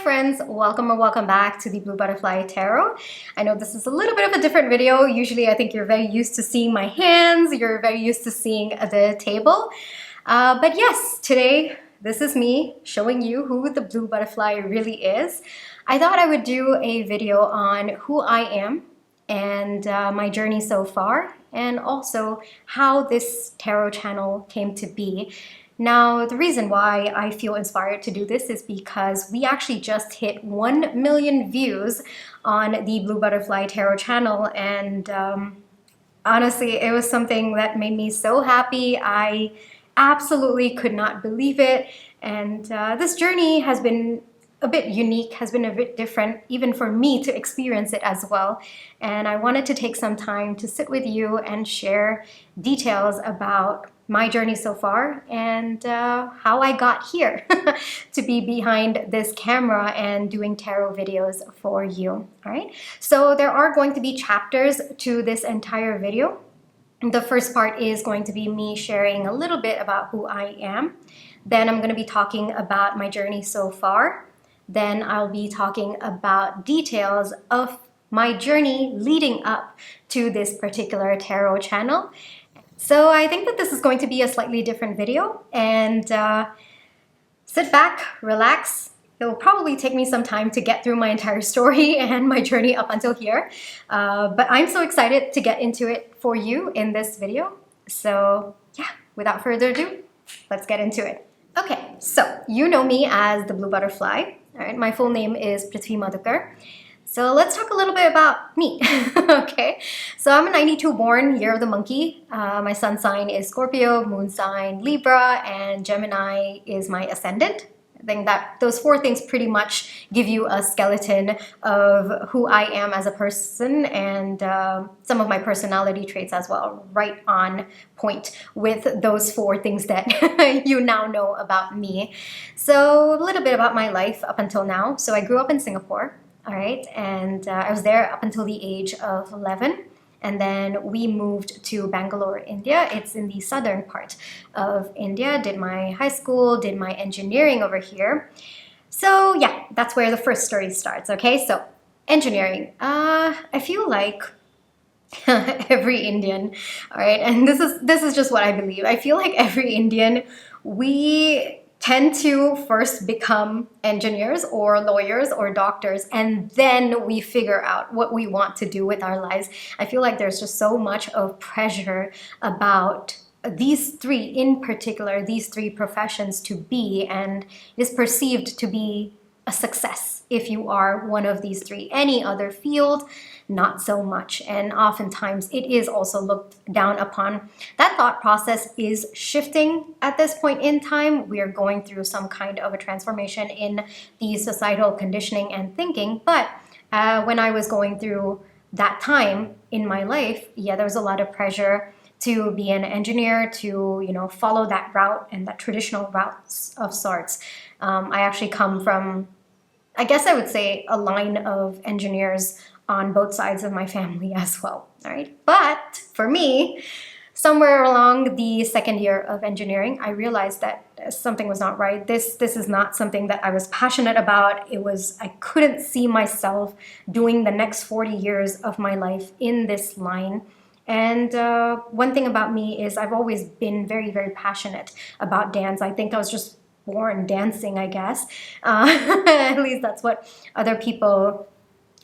friends, welcome or welcome back to the Blue Butterfly Tarot. I know this is a little bit of a different video. Usually I think you're very used to seeing my hands, you're very used to seeing the table. But yes, today this is me showing you who the Blue Butterfly really is. I thought I would do a video on who I am and my journey so far, and also how this tarot channel came to be. Now, the reason why I feel inspired to do this is because we actually just hit 1 million views on the Blue Butterfly Tarot channel, and honestly, it was something that made me so happy. I absolutely could not believe it, and this journey has been a bit unique, has been a bit different, even for me to experience it as well. And I wanted to take some time to sit with you and share details about my journey so far and how I got here to be behind this camera and doing tarot videos for you. All right, so there are going to be chapters to this entire video. The first part is going to be me sharing a little bit about who I am. Then I'm going to be talking about my journey so far. Then I'll be talking about details of my journey leading up to this particular tarot channel. So I think that this is going to be a slightly different video, and sit back, relax. It'll probably take me some time to get through my entire story and my journey up until here, but I'm so excited to get into it for you in this video. So yeah, without further ado, let's get into it. Okay, so you know me as the Blue Butterfly. All right, my full name is Prithvi Madhukar. So let's talk a little bit about me. Okay, so I'm a 92 born, year of the monkey. My sun sign is Scorpio, moon sign Libra, and Gemini is my ascendant. I think that those four things pretty much give you a skeleton of who I am as a person, and some of my personality traits as well, right on point with those four things that you now know about me. So a little bit about my life up until now. So I grew up in Singapore. All right, and I was there up until the age of 11, and then we moved to Bangalore, India. It's in the southern part of India. Did my high school, did my engineering over here. So yeah, that's where the first story starts. Okay, so engineering. I feel like every Indian, all right, and this is just what I believe. I feel like every Indian, we tend to first become engineers or lawyers or doctors, and then we figure out what we want to do with our lives. I feel like there's just so much of pressure about these three, in particular, these three professions to be, and it is perceived to be a success if you are one of these three. Any other field, not so much. And oftentimes it is also looked down upon. That thought process is shifting at this point in time. We are going through some kind of a transformation in the societal conditioning and thinking. But when I was going through that time in my life, yeah, there was a lot of pressure to be an engineer, to, you know, follow that route and that traditional routes of sorts. I actually come from, I guess I would say, a line of engineers on both sides of my family as well, all right? But for me, somewhere along the second year of engineering, I realized that something was not right. This is not something that I was passionate about. I couldn't see myself doing the next 40 years of my life in this line. And one thing about me is I've always been very, very passionate about dance. I think I was just born dancing, I guess. At least that's what other people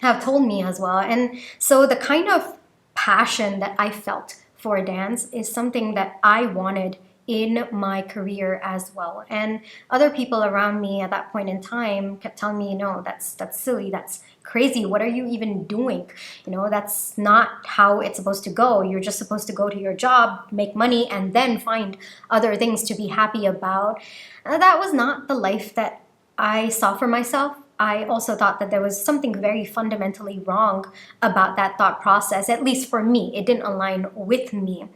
have told me as well. And so the kind of passion that I felt for dance is something that I wanted in my career as well. And other people around me at that point in time kept telling me, you know, that's silly, that's crazy, what are you even doing? You know, that's not how it's supposed to go. You're just supposed to go to your job, make money, and then find other things to be happy about. That was not the life that I saw for myself. I also thought that there was something very fundamentally wrong about that thought process. At least for me, it didn't align with me.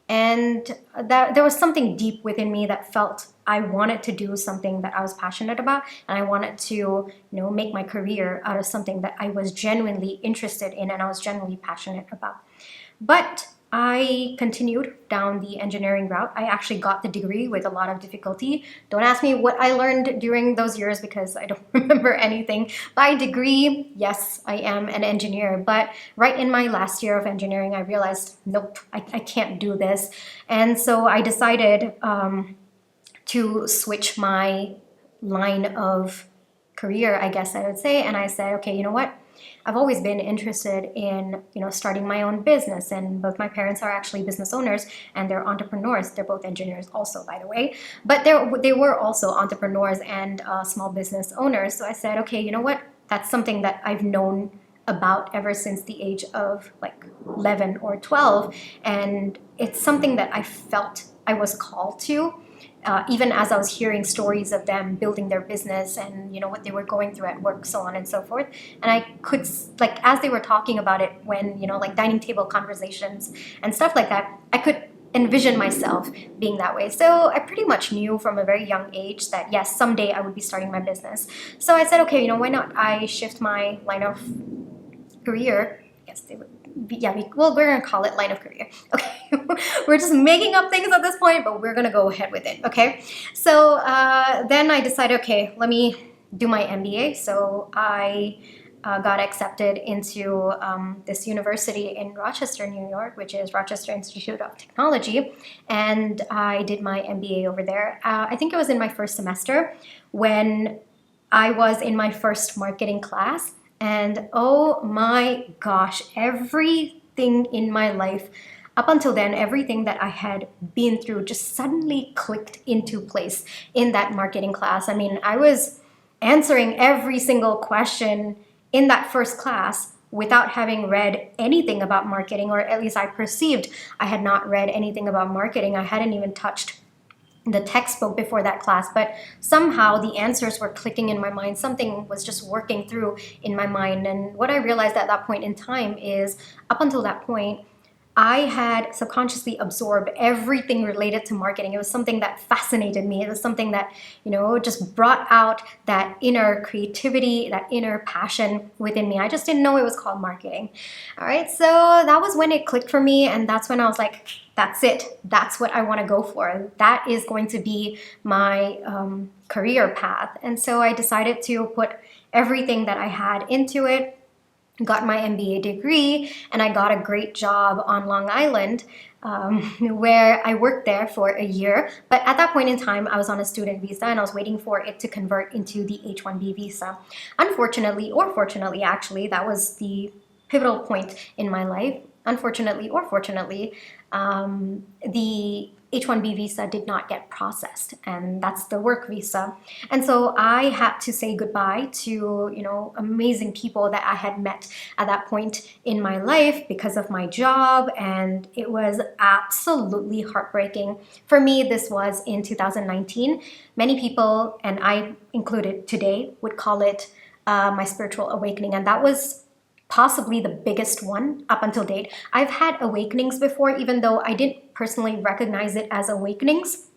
And that there was something deep within me that felt I wanted to do something that I was passionate about, and I wanted to, you know, make my career out of something that I was genuinely interested in and I was genuinely passionate about. But I continued down the engineering route. I actually got the degree with a lot of difficulty. Don't ask me what I learned during those years because I don't remember anything. By degree, yes, I am an engineer, but right in my last year of engineering, I realized, nope, I can't do this. And so I decided to switch my line of career, I guess I would say. And I said, okay, you know what? I've always been interested in, starting my own business, and both my parents are actually business owners and they're entrepreneurs. They're both engineers also, by the way, but they were also entrepreneurs and small business owners. So I said, okay, you know what? That's something that I've known about ever since the age of like 11 or 12. And it's something that I felt I was called to. Even as I was hearing stories of them building their business and what they were going through at work, so on and so forth, and I could, like, as they were talking about it, when like dining table conversations and stuff like that, I could envision myself being that way. So I pretty much knew from a very young age that yes, someday I would be starting my business. So I said, okay, why not I shift my line of career. Yes, they would. We're gonna call it line of career. Okay, we're just making up things at this point, but we're gonna go ahead with it. Okay, so then I decided, okay, let me do my MBA. So I got accepted into this university in Rochester, New York, which is Rochester Institute of Technology, and I did my MBA over there. I think it was in my first semester when I was in my first marketing class. And oh my gosh, everything in my life up until then, everything that I had been through just suddenly clicked into place in that marketing class. I mean, I was answering every single question in that first class without having read anything about marketing, or at least I perceived I had not read anything about marketing. I hadn't even touched the textbook before that class, but somehow the answers were clicking in my mind. Something was just working through in my mind. And what I realized at that point in time is, up until that point, I had subconsciously absorbed everything related to marketing. It was something that fascinated me. It was something that, just brought out that inner creativity, that inner passion within me. I just didn't know it was called marketing. All right, so that was when it clicked for me, and that's when I was like, that's it. That's what I want to go for. That is going to be my career path. And so I decided to put everything that I had into it, got my MBA degree, and I got a great job on Long Island, where I worked there for a year. But at that point in time, I was on a student visa and I was waiting for it to convert into the H-1B visa. Unfortunately, or fortunately, actually, that was the pivotal point in my life. Unfortunately or fortunately, the H-1B visa did not get processed, and that's the work visa. And so I had to say goodbye to, amazing people that I had met at that point in my life because of my job, and it was absolutely heartbreaking. For me, this was in 2019. Many people, and I included today, would call it my spiritual awakening, and that was possibly the biggest one up until date. I've had awakenings before, even though I didn't personally recognize it as awakenings.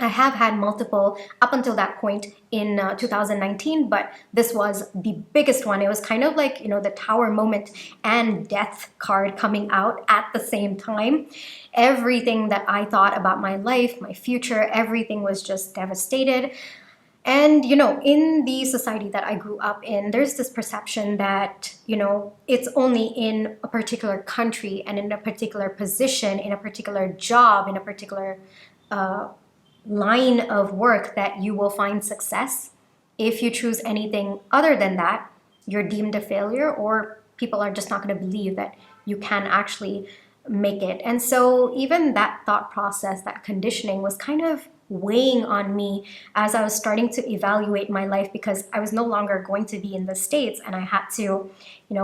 I have had multiple up until that point in 2019, but this was the biggest one. It was kind of like, the Tower moment and Death card coming out at the same time. Everything that I thought about my life, my future, everything was just devastated. And, in the society that I grew up in, there's this perception that, it's only in a particular country and in a particular position, in a particular job, in a particular line of work that you will find success. If you choose anything other than that, you're deemed a failure, or people are just not going to believe that you can actually make it. And so even that thought process, that conditioning was kind of weighing on me as I was starting to evaluate my life, because I was no longer going to be in the States and I had to,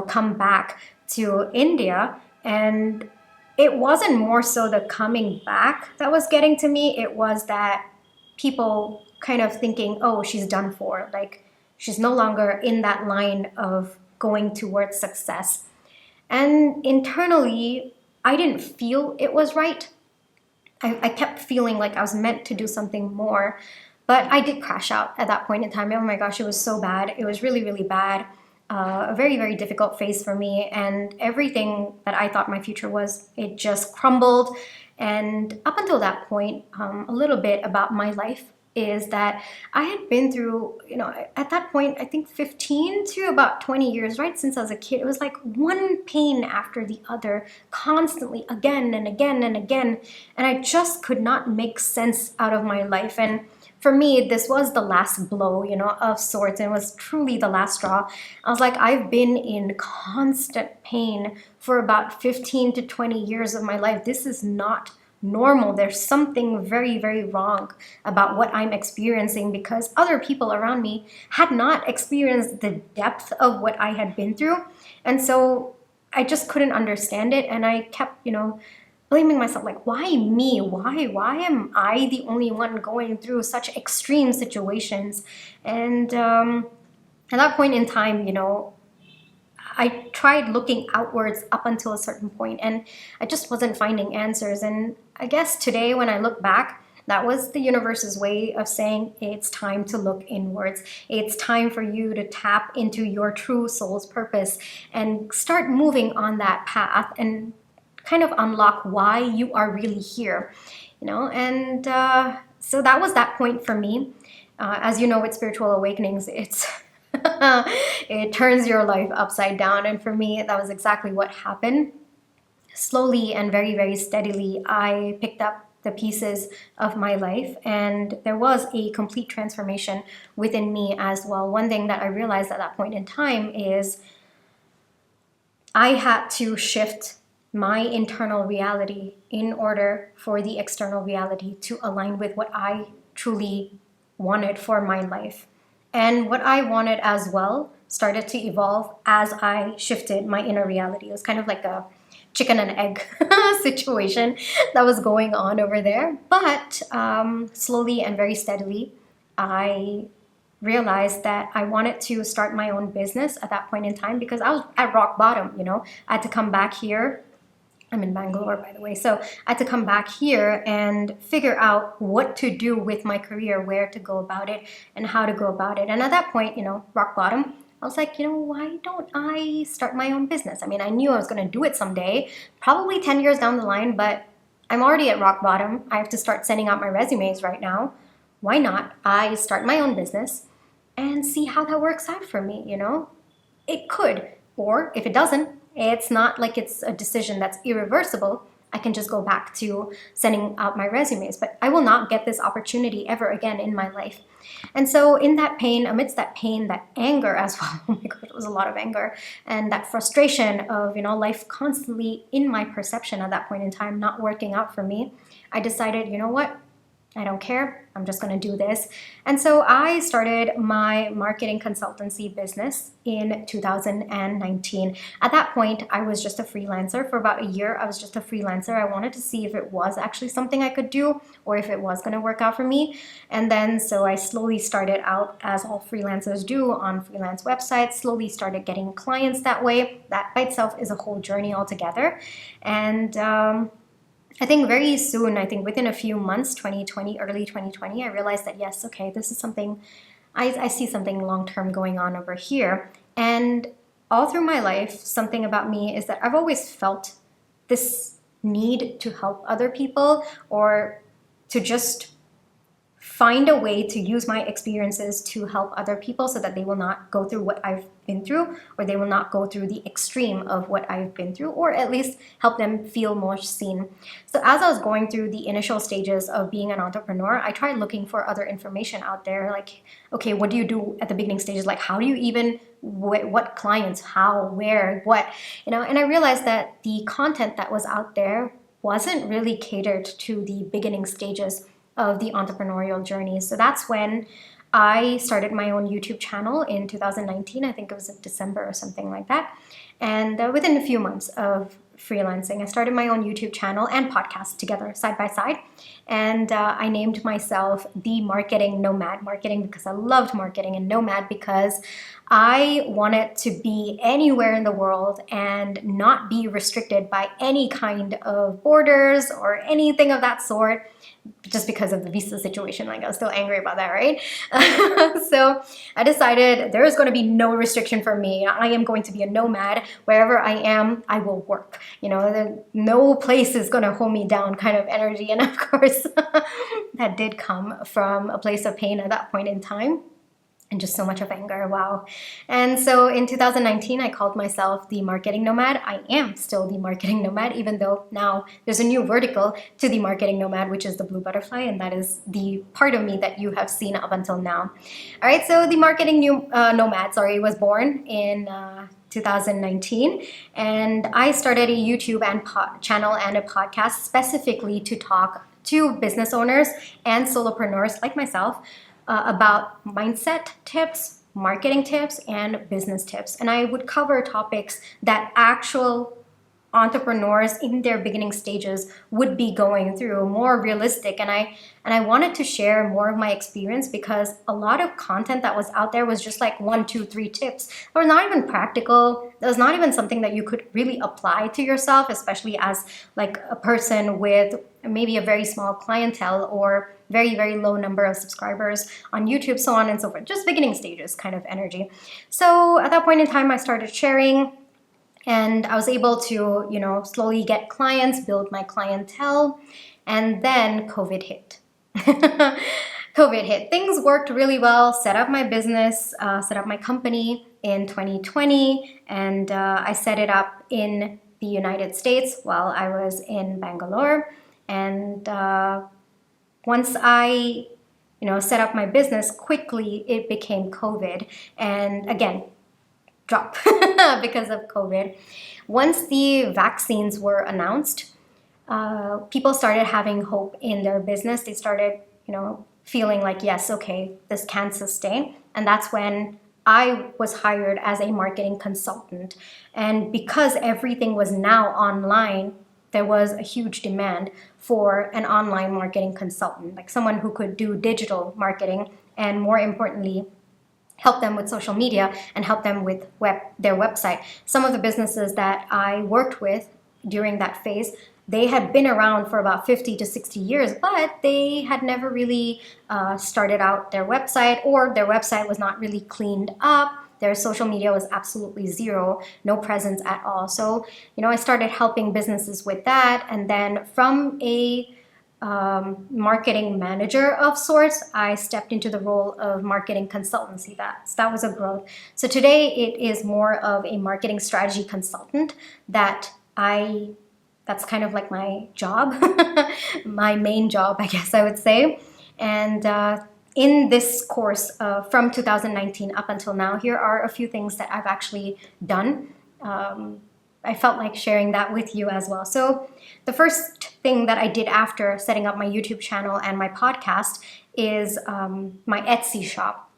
come back to India. And it wasn't more so the coming back that was getting to me. It was that people kind of thinking, oh, she's done for. Like, she's no longer in that line of going towards success. And internally, I didn't feel it was right. I kept feeling like I was meant to do something more, but I did crash out at that point in time. Oh my gosh, it was so bad. It was really, really bad. a very, very difficult phase for me. And everything that I thought my future was, it just crumbled. And up until that point, a little bit about my life is that I had been through, at that point, I think 15 to about 20 years, right? Since I was a kid, it was like one pain after the other, constantly, again and again and again. And I just could not make sense out of my life. And for me, this was the last blow, of sorts, and it was truly the last straw. I was like, I've been in constant pain for about 15 to 20 years of my life. This is not normal. There's something very, very wrong about what I'm experiencing, because other people around me had not experienced the depth of what I had been through. And so I just couldn't understand it. And I kept, blaming myself, like, why me? Why am I the only one going through such extreme situations? And at that point in time, I tried looking outwards up until a certain point, and I just wasn't finding answers. And I guess today, when I look back, that was the universe's way of saying it's time to look inwards. It's time for you to tap into your true soul's purpose and start moving on that path and kind of unlock why you are really here, And so that was that point for me. As you know, with spiritual awakenings, it's it turns your life upside down. And for me, that was exactly what happened. Slowly and very, very steadily, I picked up the pieces of my life, and there was a complete transformation within me as well. One thing that I realized at that point in time is I had to shift my internal reality in order for the external reality to align with what I truly wanted for my life. And what I wanted as well started to evolve as I shifted my inner reality. It was kind of like a chicken and egg situation that was going on over there. But slowly and very steadily, I realized that I wanted to start my own business at that point in time, because I was at rock bottom. I had to come back here. I'm in Bangalore, by the way. So I had to come back here and figure out what to do with my career, where to go about it, and how to go about it. And at that point, rock bottom, I was like, why don't I start my own business? I mean, I knew I was going to do it someday, probably 10 years down the line, but I'm already at rock bottom. I have to start sending out my resumes right now. Why not I start my own business and see how that works out for me, It could, or if it doesn't, it's not like it's a decision that's irreversible. I can just go back to sending out my resumes, but I will not get this opportunity ever again in my life. And so in that pain, amidst that pain, that anger as well, oh my God, it was a lot of anger, and that frustration of, life constantly in my perception at that point in time, not working out for me, I decided, you know what? I don't care. I'm just going to do this. And so I started my marketing consultancy business in 2019. At that point, I was just a freelancer. For about a year, I was just a freelancer. I wanted to see if it was actually something I could do, or if it was going to work out for me. And then so I slowly started out, as all freelancers do, on freelance websites, slowly started getting clients that way. That by itself is a whole journey altogether. And I think very soon, within a few months, 2020, early 2020, I realized that yes, okay, this is something, I see something long-term going on over here. And all through my life, something about me is that I've always felt this need to help other people, or to just find a way to use my experiences to help other people so that they will not go through what I've been through, or they will not go through the extreme of what I've been through, or at least help them feel more seen. So as I was going through the initial stages of being an entrepreneur, I tried looking for other information out there, like, okay, what do you do at the beginning stages? Like, how do you even, what clients, how, where, what, and I realized that the content that was out there wasn't really catered to the beginning stages of the entrepreneurial journey. So that's when I started my own YouTube channel in 2019. I think it was in December or something like that. And within a few months of freelancing, I started my own YouTube channel and podcast together, side by side. And I named myself the Marketing Nomad. Marketing because I loved marketing, and Nomad because I wanted to be anywhere in the world and not be restricted by any kind of borders or anything of that sort. just because of the visa situation. Like, I was still angry about that, right? So I decided there is going to be no restriction for me. I am going to be a nomad. Wherever I am, I will work. You know, no place is going to hold me down kind of energy. And of course, that did come from a place of pain at that point in time. And just so much of anger, wow. And so in 2019, I called myself the marketing nomad. I am still the marketing nomad, even though now there's a new vertical to the marketing nomad, which is the blue butterfly, and that is the part of me that you have seen up until now. All right, so the marketing nomad, was born in 2019, and I started a YouTube and channel and a podcast specifically to talk to business owners and solopreneurs like myself about mindset tips, marketing tips, and business tips. And I would cover topics that actual entrepreneurs in their beginning stages would be going through, more realistic. And I wanted to share more of my experience, because a lot of content that was out there was just like 1, 2, 3 tips. They were not even practical. That was not even something that you could really apply to yourself, especially as like a person with maybe a very small clientele or very, very low number of subscribers on YouTube, so on and so forth. Just beginning stages kind of energy. So at that point in time, I started sharing, and I was able to, you know, slowly get clients, build my clientele, and then COVID hit. COVID hit. Things worked really well, set up my business, set up my company in 2020, and I set it up in the United States while I was in Bangalore. And once I, set up my business, quickly it became COVID, and again, drop because of COVID. Once the vaccines were announced, people started having hope in their business. They started, feeling like, yes, okay, this can sustain. And that's when I was hired as a marketing consultant. And because everything was now online, there was a huge demand for an online marketing consultant, like someone who could do digital marketing and, more importantly, help them with social media and help them with their website. Some of the businesses that I worked with during that phase, they had been around for about 50 to 60 years, but they had never really started out their website, or their website was not really cleaned up. Their social media was absolutely zero, no presence at all. So, I started helping businesses with that. And then from a marketing manager of sorts, I stepped into the role of marketing consultancy. That was a growth. So today it is more of a marketing strategy consultant that's kind of like my job, my main job, I guess I would say. And in this course from 2019 up until now, here are a few things that I've actually done. I felt like sharing that with you as well. So the first thing that I did after setting up my YouTube channel and my podcast is my Etsy shop.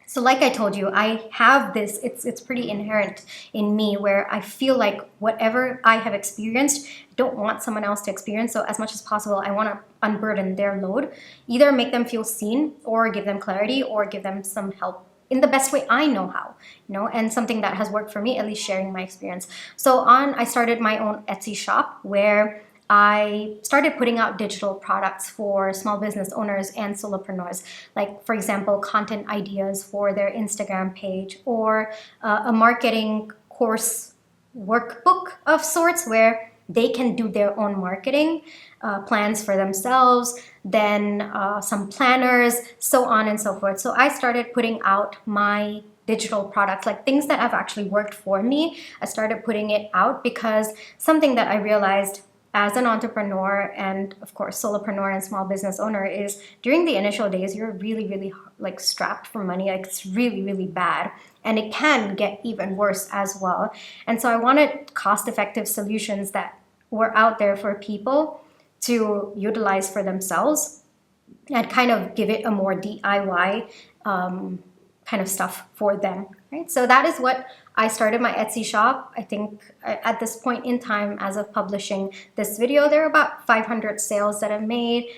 So like I told you, I have this, it's pretty inherent in me, where I feel like whatever I have experienced, I don't want someone else to experience. So as much as possible, I want to unburden their load, either make them feel seen or give them clarity or give them some help in the best way I know how, and something that has worked for me, at least sharing my experience. So I started my own Etsy shop where I started putting out digital products for small business owners and solopreneurs, like, for example, content ideas for their Instagram page, or a marketing course workbook of sorts where they can do their own marketing plans for themselves, then some planners, so on and so forth. So I started putting out my digital products, like things that have actually worked for me. I started putting it out because something that I realized as an entrepreneur and, of course, solopreneur and small business owner is during the initial days, you're really, really like strapped for money. Like, it's really, really bad. And it can get even worse as well. And so I wanted cost-effective solutions that were out there for people to utilize for themselves and kind of give it a more DIY kind of stuff for them, right? So that is what I started my Etsy shop. I think at this point in time, as of publishing this video, there are about 500 sales that I've made,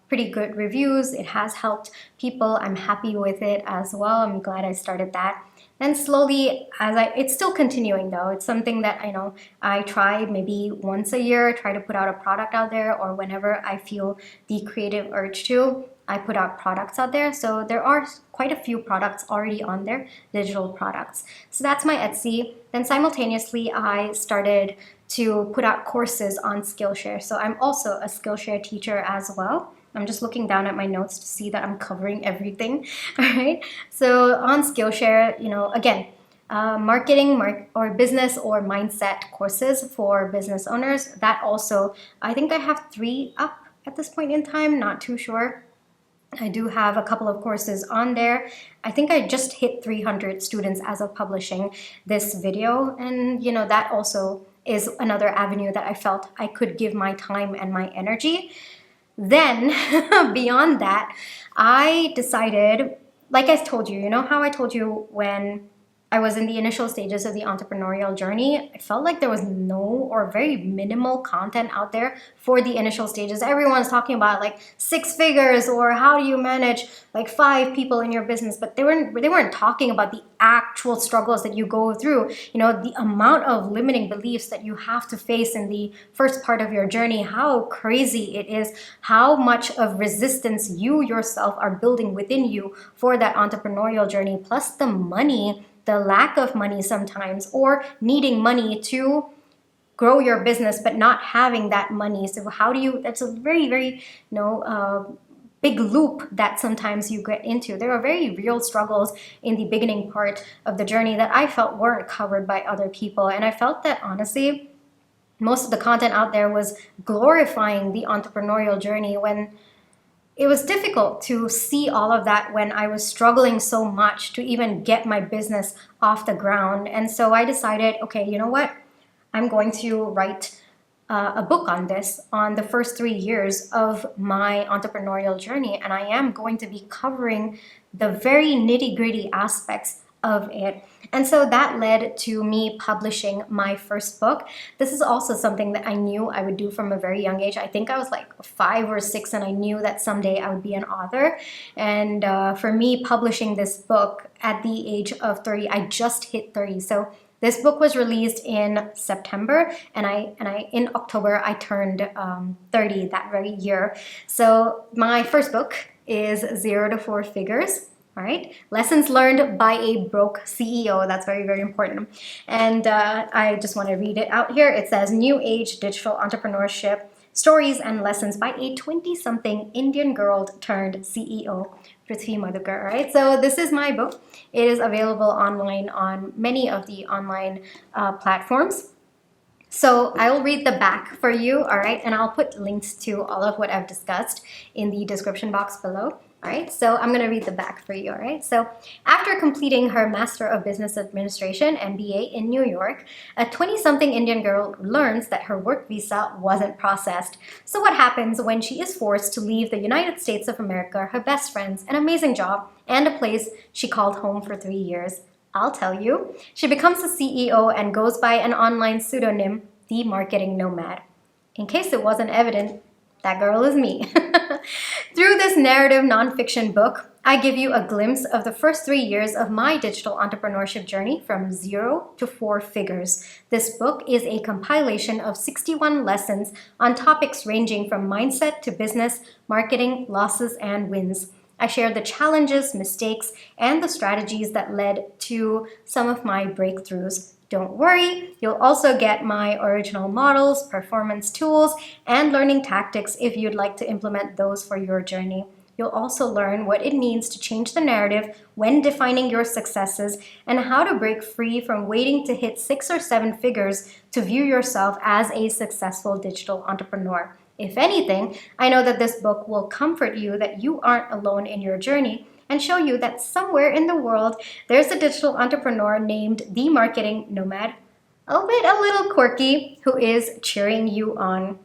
pretty good reviews. It has helped people. I'm happy with it as well. I'm glad I started that. And slowly, it's still continuing though. It's something that I know I try maybe once a year, try to put out a product out there, or whenever I feel the creative urge to, I put out products out there. So there are quite a few products already on there, digital products. So that's my Etsy. Then simultaneously, I started to put out courses on Skillshare. So I'm also a Skillshare teacher as well. I'm just looking down at my notes to see that I'm covering everything. All right. So on Skillshare, again, marketing or business or mindset courses for business owners. That also, I think I have 3 up at this point in time. Not too sure. I do have a couple of courses on there. I think I just hit 300 students as of publishing this video. And, that also is another avenue that I felt I could give my time and my energy. Then beyond that, I decided, like I told you, how I told you when I was in the initial stages of the entrepreneurial journey, I felt like there was no or very minimal content out there for the initial stages. Everyone's talking about like 6 figures or how do you manage like 5 people in your business, but they weren't talking about the actual struggles that you go through, the amount of limiting beliefs that you have to face in the first part of your journey, how crazy it is, how much of resistance you yourself are building within you for that entrepreneurial journey, plus the money, the lack of money sometimes, or needing money to grow your business but not having that money. So that's a very, very, big loop that sometimes you get into. There are very real struggles in the beginning part of the journey that I felt weren't covered by other people. And I felt that honestly, most of the content out there was glorifying the entrepreneurial journey when it was difficult to see all of that when I was struggling so much to even get my business off the ground. And so I decided, okay, you know what? I'm going to write a book on this, on the first 3 years of my entrepreneurial journey. And I am going to be covering the very nitty-gritty aspects of it. And so that led to me publishing my first book. This is also something that I knew I would do from a very young age. I think I was like 5 or 6 and I knew that someday I would be an author. And for me, publishing this book at the age of 30, I just hit 30. So this book was released in September, and in October I turned 30 that very year. So my first book is 0 to 4 Figures. All right, lessons learned by a broke CEO. That's very, very important. And I just want to read it out here. It says, New Age Digital Entrepreneurship Stories and Lessons by a 20-something Indian girl turned CEO, Prithvi Madhukar. Right? So this is my book. It is available online on many of the online platforms. So I'll read the back for you, all right? And I'll put links to all of what I've discussed in the description box below. All right, so I'm going to read the back for you, all right? So after completing her Master of Business Administration, MBA, in New York, a 20-something Indian girl learns that her work visa wasn't processed. So what happens when she is forced to leave the United States of America, her best friends, an amazing job, and a place she called home for 3 years? I'll tell you. She becomes a CEO and goes by an online pseudonym, The Marketing Nomad. In case it wasn't evident, that girl is me. Through this narrative nonfiction book, I give you a glimpse of the first 3 years of my digital entrepreneurship journey from 0 to 4 figures. This book is a compilation of 61 lessons on topics ranging from mindset to business, marketing, losses, and wins. I share the challenges, mistakes, and the strategies that led to some of my breakthroughs. Don't worry, you'll also get my original models, performance tools, and learning tactics if you'd like to implement those for your journey. You'll also learn what it means to change the narrative when defining your successes and how to break free from waiting to hit 6 or 7 figures to view yourself as a successful digital entrepreneur. If anything, I know that this book will comfort you that you aren't alone in your journey and show you that somewhere in the world, there's a digital entrepreneur named The Marketing Nomad, albeit a little quirky, who is cheering you on.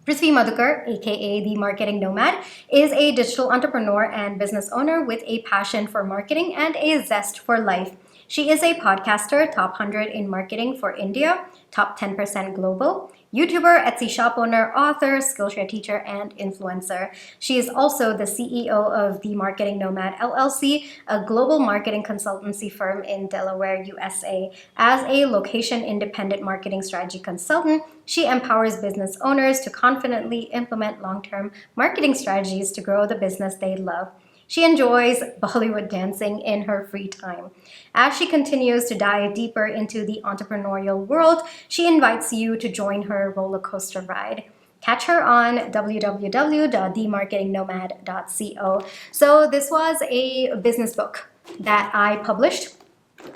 Prithvi Madhukar, aka The Marketing Nomad, is a digital entrepreneur and business owner with a passion for marketing and a zest for life. She is a podcaster, top 100 in marketing for India, top 10% global, YouTuber, Etsy shop owner, author, Skillshare teacher, and influencer. She is also the CEO of the Marketing Nomad LLC, a global marketing consultancy firm in Delaware, USA. As a location-independent marketing strategy consultant, she empowers business owners to confidently implement long-term marketing strategies to grow the business they love. She enjoys Bollywood dancing in her free time. As she continues to dive deeper into the entrepreneurial world, she invites you to join her roller coaster ride. Catch her on www.themarketingnomad.co. So this was a business book that I published.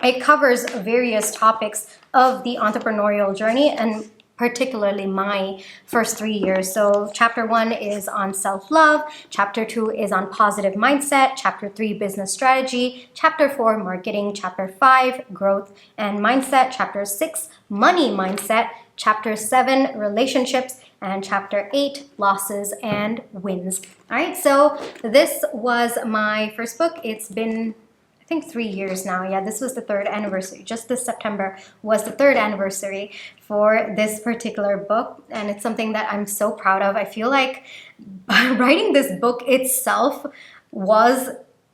It covers various topics of the entrepreneurial journey and particularly my first 3 years. So chapter 1 is on self-love, chapter 2 is on positive mindset, chapter 3 business strategy, chapter 4 marketing, chapter 5 growth and mindset, chapter 6 money mindset, chapter 7 relationships, and chapter 8 losses and wins. All right, so this was my first book. It's been I think 3 years now. Yeah, this was the 3rd anniversary. Just this September was the 3rd anniversary for this particular book. And it's something that I'm so proud of. I feel like writing this book itself was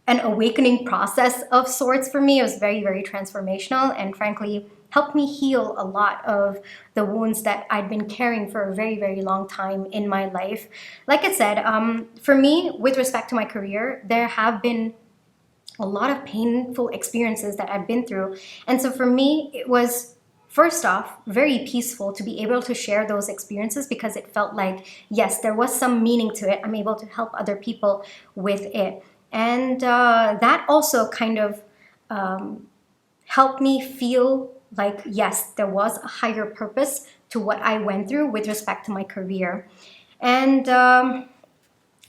an awakening process of sorts for me. It was very, very transformational and frankly helped me heal a lot of the wounds that I'd been carrying for a very, very long time in my life. Like I said, for me, with respect to my career, there have been a lot of painful experiences that I've been through. And so for me, it was, first off, very peaceful to be able to share those experiences because it felt like, yes, there was some meaning to it. I'm able to help other people with it. And that also kind of helped me feel like, yes, there was a higher purpose to what I went through with respect to my career. And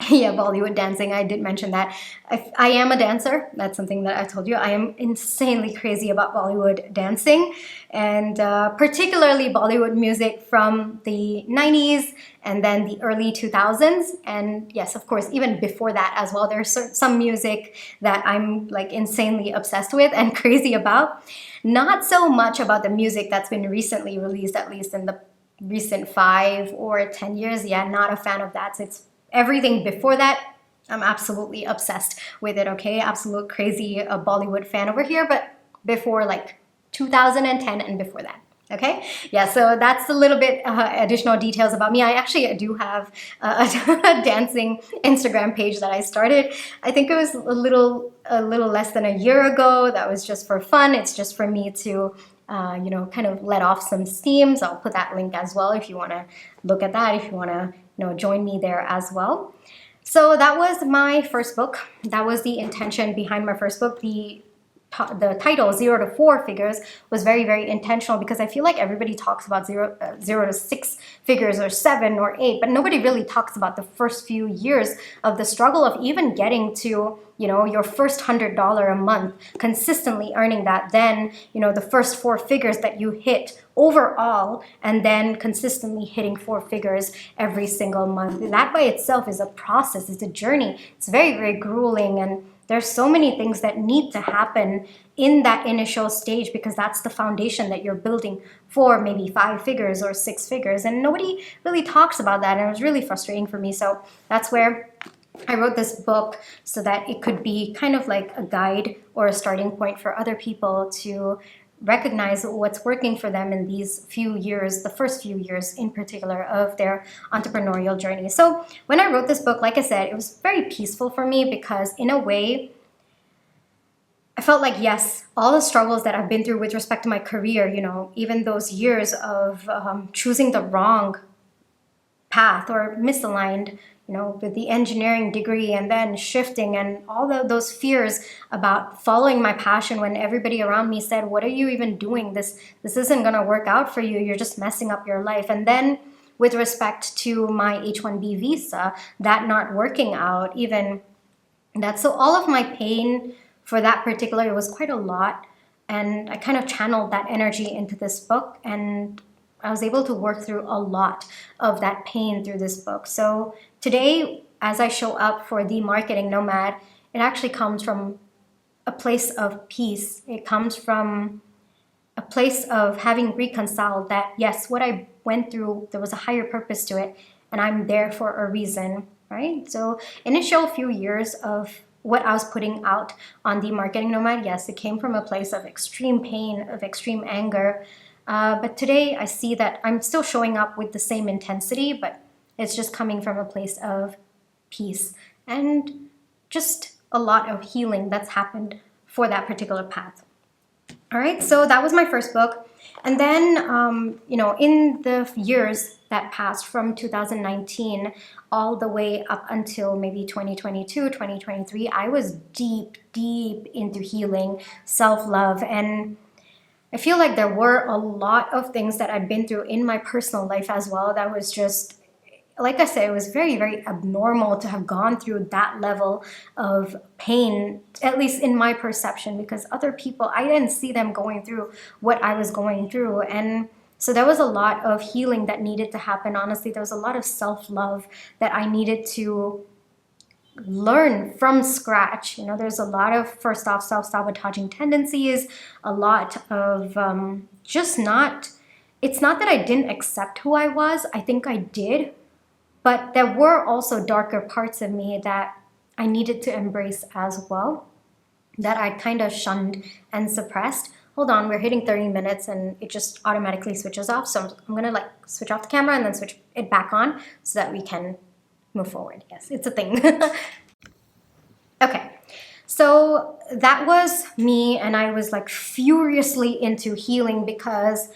yeah, Bollywood dancing, I did mention that. I am a dancer. That's something that I told you. I am insanely crazy about Bollywood dancing and particularly Bollywood music from the 90s and then the early 2000s. And yes, of course, even before that as well, there's some music that I'm like insanely obsessed with and crazy about. Not so much about the music that's been recently released, at least in the recent 5 or 10 years. Yeah, not a fan of that. So it's everything before that, I'm absolutely obsessed with it, okay? Absolute crazy Bollywood fan over here, but before like 2010 and before that, okay? Yeah, so that's a little bit additional details about me. I actually do have a dancing Instagram page that I started. I think it was a little less than a year ago. That was just for fun. It's just for me to you know, kind of let off some steam. So I'll put that link as well if you want to look at that, if you want to join me there as well. So that was my first book. That was the intention behind my first book. The title 0 to 4 figures was very, very intentional because I feel like everybody talks about 0 to 6 figures or 7 or 8, but nobody really talks about the first few years of the struggle of even getting to, you know, your first $100 a month, consistently earning that, then, you know, the first 4 figures that you hit overall, and then consistently hitting 4 figures every single month. That by itself is a process, it's a journey. It's very, very grueling, and there's so many things that need to happen in that initial stage because that's the foundation that you're building for maybe 5 figures or 6 figures. And nobody really talks about that. And it was really frustrating for me. So that's where I wrote this book so that it could be kind of like a guide or a starting point for other people to recognize what's working for them in these few years, the first few years in particular of their entrepreneurial journey. So when I wrote this book, like I said, it was very peaceful for me because in a way, I felt like, yes, all the struggles that I've been through with respect to my career, you know, even those years of choosing the wrong path or misaligned, you know, with the engineering degree and then shifting and all those fears about following my passion when everybody around me said, what are you even doing? This isn't going to work out for you. You're just messing up your life. And then with respect to my H-1B visa, that not working out, even that. So all of my pain for that particular, it was quite a lot. And I kind of channeled that energy into this book, and I was able to work through a lot of that pain through this book. So today, as I show up for the Marketing Nomad, it actually comes from a place of peace. It comes from a place of having reconciled that, yes, what I went through, there was a higher purpose to it, and I'm there for a reason, right? So initial few years of what I was putting out on the Marketing Nomad, yes, it came from a place of extreme pain, of extreme anger. But today I see that I'm still showing up with the same intensity, but it's just coming from a place of peace and just a lot of healing that's happened for that particular path. All right, so that was my first book. And then, in the years that passed from 2019 all the way up until maybe 2022, 2023, I was deep, deep into healing, self-love, and I feel like there were a lot of things that I'd been through in my personal life as well that was just, like I said, it was very, very abnormal to have gone through that level of pain, at least in my perception, because other people, I didn't see them going through what I was going through. And so there was a lot of healing that needed to happen. Honestly, there was a lot of self-love that I needed to learn from scratch. There's a lot of, first off, self-sabotaging tendencies, a lot of it's not that I didn't accept who I was. I think I did. But there were also darker parts of me that I needed to embrace as well, that I kind of shunned and suppressed. Hold on, we're hitting 30 minutes and it just automatically switches off. So I'm gonna switch off the camera and then switch it back on so that we can move forward. Yes, it's a thing. Okay, so that was me, and I was furiously into healing because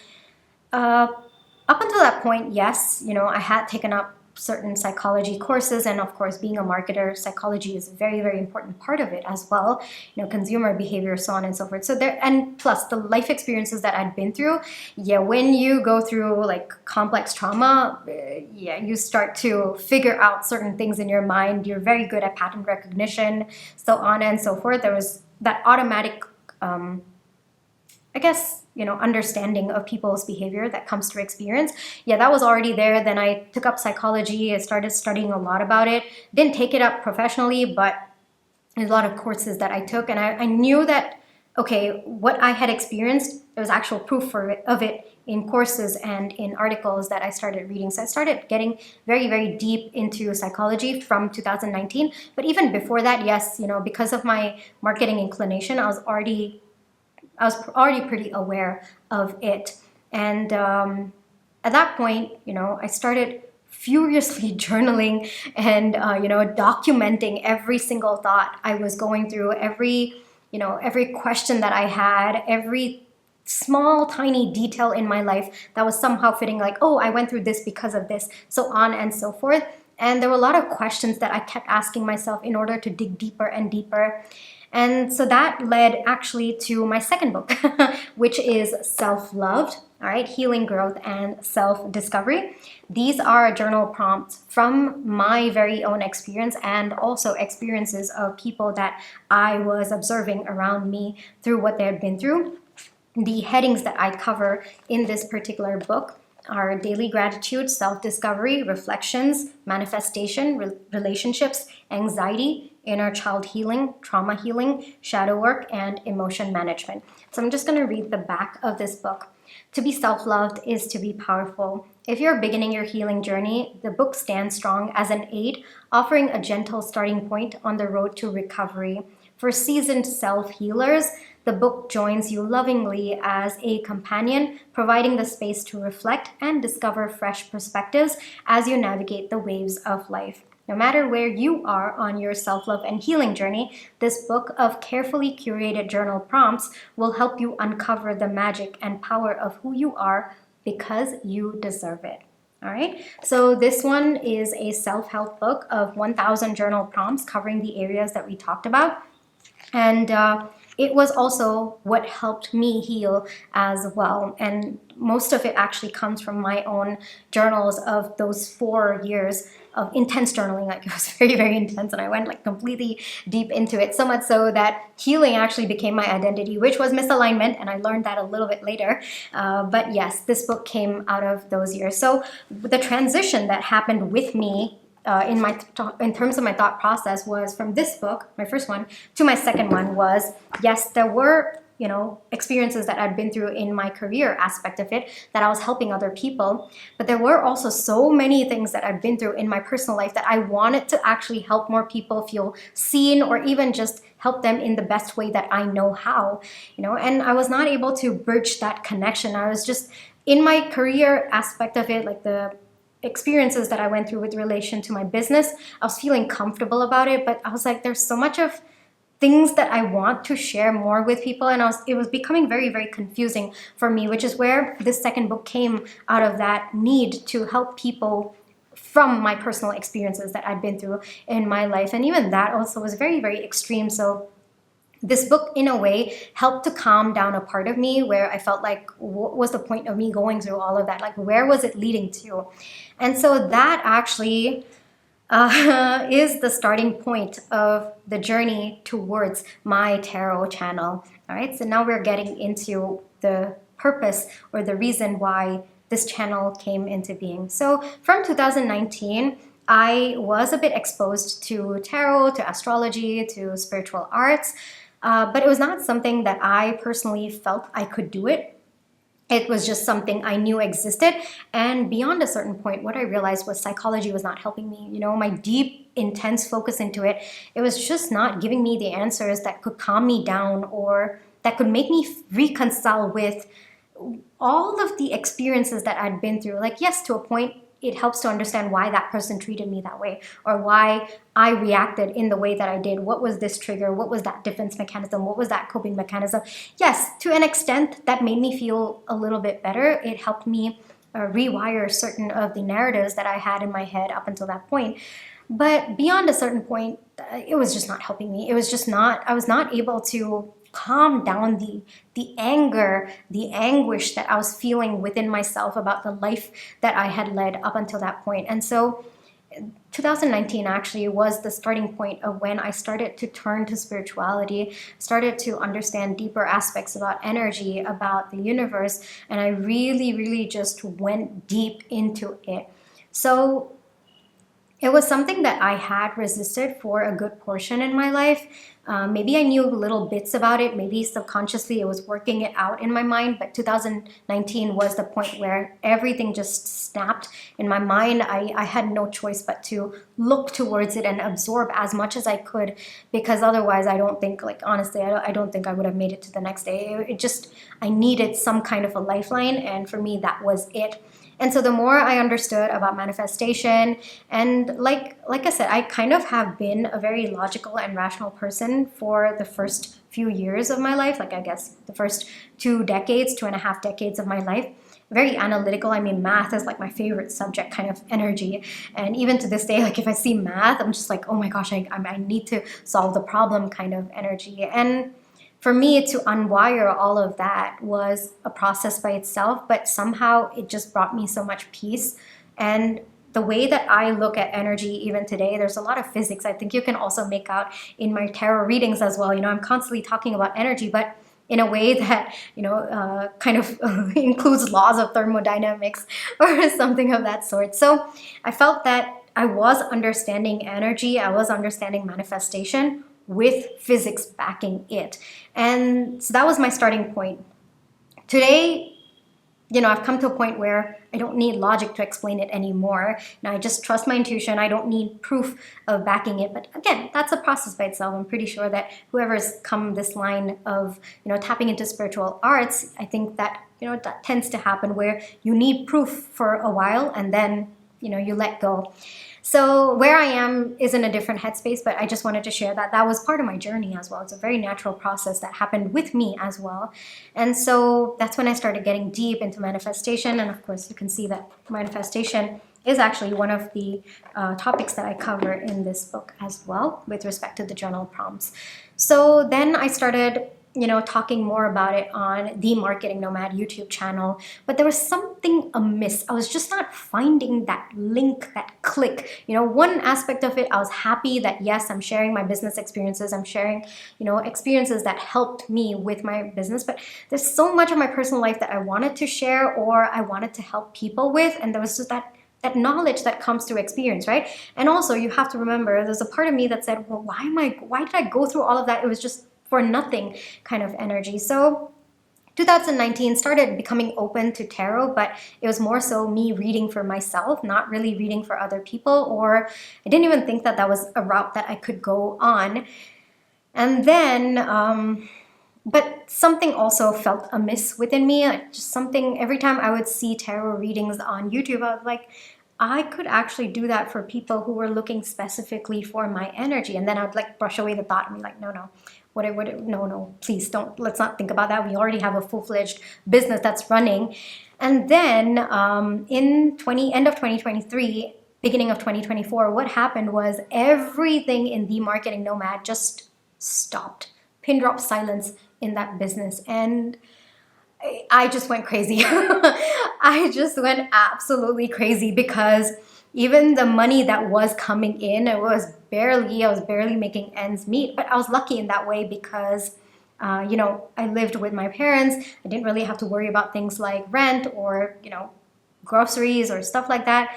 up until that point, yes, I had taken up certain psychology courses, and of course, being a marketer, psychology is a very, very important part of it as well. Consumer behavior, so on and so forth. So there, and plus the life experiences that I'd been through. Yeah, when you go through complex trauma, you start to figure out certain things in your mind. You're very good at pattern recognition, so on and so forth. There was that automatic, understanding of people's behavior that comes through experience. Yeah, that was already there. Then I took up psychology. I started studying a lot about it. Didn't take it up professionally, but there's a lot of courses that I took. And I knew that, okay, what I had experienced, there was actual proof of it in courses and in articles that I started reading. So I started getting very, very deep into psychology from 2019. But even before that, yes, because of my marketing inclination, I was already pretty aware of it. And at that point, I started furiously journaling and, documenting every single thought I was going through, every question that I had, every small, tiny detail in my life that was somehow fitting, oh, I went through this because of this, so on and so forth. And there were a lot of questions that I kept asking myself in order to dig deeper and deeper. And so that led actually to my second book, which is Self-Loved, all right, Healing, Growth, and Self-Discovery. These are journal prompts from my very own experience and also experiences of people that I was observing around me through what they had been through. The headings that I cover in this particular book are daily gratitude, self-discovery, reflections, manifestation, relationships, anxiety, inner child healing, trauma healing, shadow work, and emotion management. So I'm just going to read the back of this book. To be self-loved is to be powerful. If you're beginning your healing journey, the book stands strong as an aid, offering a gentle starting point on the road to recovery. For seasoned self-healers, the book joins you lovingly as a companion, providing the space to reflect and discover fresh perspectives as you navigate the waves of life. No matter where you are on your self-love and healing journey, this book of carefully curated journal prompts will help you uncover the magic and power of who you are because you deserve it. All right, so this one is a self-help book of 1,000 journal prompts covering the areas that we talked about. And it was also what helped me heal as well. And most of it actually comes from my own journals of those 4 years of intense journaling. It was very, very intense, and I went completely deep into it, so much so that healing actually became my identity, which was misalignment, and I learned that a little bit later. But yes, this book came out of those years. So the transition that happened with me in terms of my thought process was from this book, my first one, to my second one was, yes, there were experiences that I'd been through in my career aspect of it, that I was helping other people. But there were also so many things that I'd been through in my personal life that I wanted to actually help more people feel seen, or even just help them in the best way that I know how, and I was not able to bridge that connection. I was just in my career aspect of it, like the experiences that I went through with relation to my business, I was feeling comfortable about it, but I was like, there's so much of things that I want to share more with people, and it was becoming very, very confusing for me, which is where this second book came out of, that need to help people from my personal experiences that I'd been through in my life. And even that also was very, very extreme. So this book, in a way, helped to calm down a part of me where I felt like, what was the point of me going through all of that? Like, where was it leading to? And so that actually is the starting point of the journey towards my tarot channel. All right, so now we're getting into the purpose or the reason why this channel came into being. So from 2019, I was a bit exposed to tarot, to astrology, to spiritual arts, but it was not something that I personally felt I could do it. It was just something I knew existed. And beyond a certain point, what I realized was psychology was not helping me. My deep, intense focus into it, it was just not giving me the answers that could calm me down, or that could make me reconcile with all of the experiences that I'd been through. Like, yes, to a point, it helps to understand why that person treated me that way, or why I reacted in the way that I did. What was this trigger? What was that defense mechanism? What was that coping mechanism? Yes, to an extent, that made me feel a little bit better. It helped me rewire certain of the narratives that I had in my head up until that point. But beyond a certain point, it was just not helping me. It was just not, I was not able to calm down the anger, the anguish that I was feeling within myself about the life that I had led up until that point. And so 2019 actually was the starting point of when I started to turn to spirituality, started to understand deeper aspects about energy, about the universe, and I really, really just went deep into it. So it was something that I had resisted for a good portion in my life. Maybe I knew little bits about it. Maybe subconsciously it was working it out in my mind. But 2019 was the point where everything just snapped in my mind. I had no choice but to look towards it and absorb as much as I could, because otherwise I don't think, like, honestly, I don't think I would have made it to the next day. I needed some kind of a lifeline. And for me, that was it. And so the more I understood about manifestation, and like I said, I kind of have been a very logical and rational person for the first few years of my life, like I guess the first 2.5 decades of my life. Very analytical. I mean, math is like my favorite subject kind of energy. And even to this day, like if I see math, I'm just like, oh my gosh, I need to solve the problem kind of energy. And for me to unwire all of that was a process by itself, but somehow it just brought me so much peace. And the way that I look at energy even today, there's a lot of physics I think you can also make out in my tarot readings as well. I'm constantly talking about energy, but in a way that, kind of includes laws of thermodynamics or something of that sort. So I felt that I was understanding energy, I was understanding manifestation, with physics backing it. And so that was my starting point. Today, I've come to a point where I don't need logic to explain it anymore. Now I just trust my intuition. I don't need proof of backing it. But again, that's a process by itself. I'm pretty sure that whoever's come this line of, tapping into spiritual arts, I think that, that tends to happen where you need proof for a while and then, you let go. So where I am is in a different headspace, but I just wanted to share that was part of my journey as well. It's a very natural process that happened with me as well. And so that's when I started getting deep into manifestation. And of course, you can see that manifestation is actually one of the topics that I cover in this book as well with respect to the journal prompts. So then I started talking more about it on the Marketing Nomad YouTube channel, but there was something amiss. I was just not finding that link, that click. One aspect of it, I was happy that yes, I'm sharing my business experiences. I'm sharing, experiences that helped me with my business, but there's so much of my personal life that I wanted to share or I wanted to help people with. And there was just that knowledge that comes through experience, right? And also you have to remember, there's a part of me that said, well, why did I go through all of that? It was just for nothing kind of energy. So 2019 started becoming open to tarot, but it was more so me reading for myself, not really reading for other people, or I didn't even think that that was a route that I could go on. And then, but something also felt amiss within me, like just something, every time I would see tarot readings on YouTube, I was like, I could actually do that for people who were looking specifically for my energy. And then I'd like brush away the thought and be like, no, please don't, let's not think about that. We already have a full-fledged business that's running. And then end of 2023, beginning of 2024, what happened was everything in the marketing Nomad just stopped. Pin drop silence in that business. And I just went crazy. I just went absolutely crazy because even the money that was coming in, I was barely making ends meet. But I was lucky in that way because, I lived with my parents. I didn't really have to worry about things like rent or, groceries or stuff like that.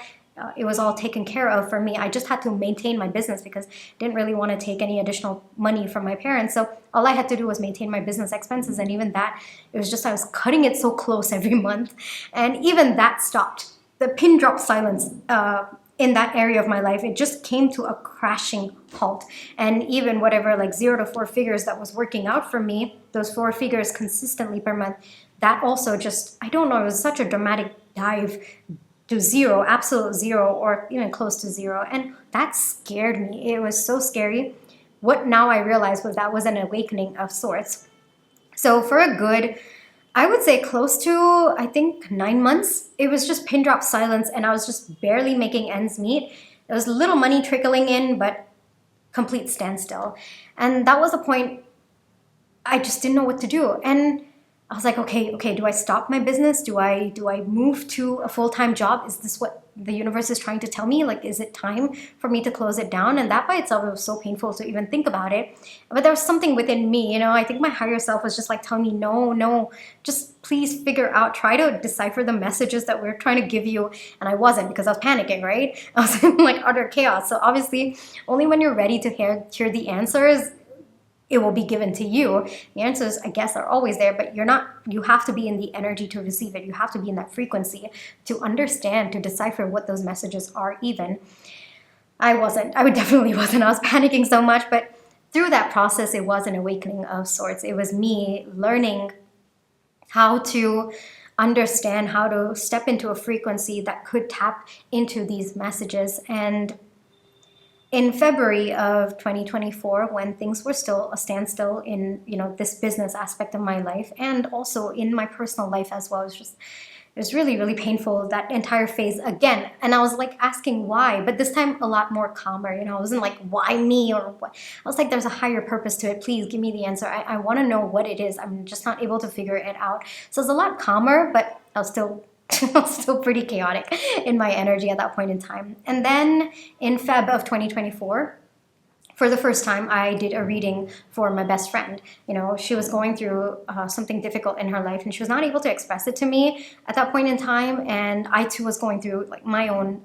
It was all taken care of for me. I just had to maintain my business because I didn't really want to take any additional money from my parents. So all I had to do was maintain my business expenses. And even that, it was just I was cutting it so close every month. And even that stopped. The pin drop silence in that area of my life, it just came to a crashing halt. And even whatever like 0 to 4 figures that was working out for me, those 4 figures consistently per month, that also just, I don't know, it was such a dramatic dive to zero, absolute zero, or even close to zero. And that scared me. It was so scary. What now I realized was that was an awakening of sorts. So for a good, I would say close to, I think 9 months, it was just pin drop silence and I was just barely making ends meet. There was little money trickling in, but complete standstill. And that was the point I just didn't know what to do. And I was like, okay, do I stop my business? Do I move to a full-time job? Is this what the universe is trying to tell me? Like, is it time for me to close it down? And that by itself, it was so painful to even think about it. But there was something within me, I think my higher self was just like telling me, no, just please figure out, try to decipher the messages that we're trying to give you. And I wasn't, because I was panicking, right? I was in like utter chaos. So obviously, only when you're ready to hear the answers, it will be given to you. The answers, I guess, are always there, but you have to be in the energy to receive it. You have to be in that frequency to understand, to decipher what those messages are even. I definitely wasn't. I was panicking so much, but through that process, it was an awakening of sorts. It was me learning how to understand, how to step into a frequency that could tap into these messages. And in February of 2024, when things were still a standstill in, this business aspect of my life and also in my personal life as well, it was really, really painful, that entire phase again. And I was like asking why, but this time a lot more calmer. I wasn't like, why me or what? I was like, there's a higher purpose to it. Please give me the answer. I want to know what it is. I'm just not able to figure it out. So it's a lot calmer, but I was still pretty chaotic in my energy at that point in time. And then in Feb of 2024, for the first time, I did a reading for my best friend. She was going through something difficult in her life and she was not able to express it to me at that point in time. And I too was going through like my own,